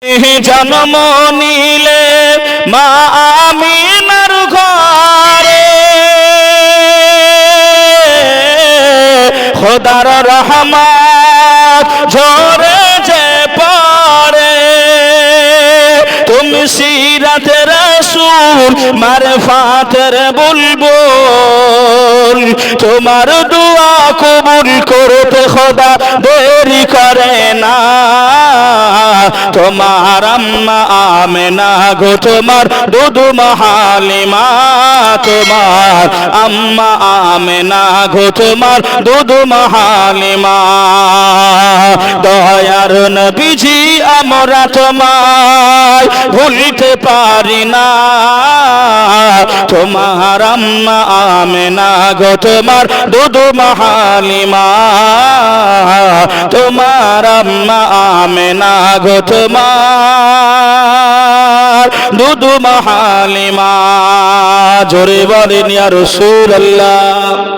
জন্ম নিলে মা আমিনার ঘরে খোদার রহমত ঝরে যে পড়ে তুমি সিরাতে রাসূল মারফাতের বুলবুল তোমার দোয়া কবুল করতে খোদা দেরি করে না তোমার আম্মা আমেনা গো তোমার দুধু হালিমা তোমার আম্মা আমেনা গো তোমার দুধু হালিমা দয়ার নবীজি আমরা তোমায় ভুলতে পারি না তোমার আম্মা আমেনা গো তোমার দুধু হালিমা তোমার আম্মা আমেনা গো তোমার দুধু হালিমা জোরে বলেন ইয়া রাসূলুল্লাহ।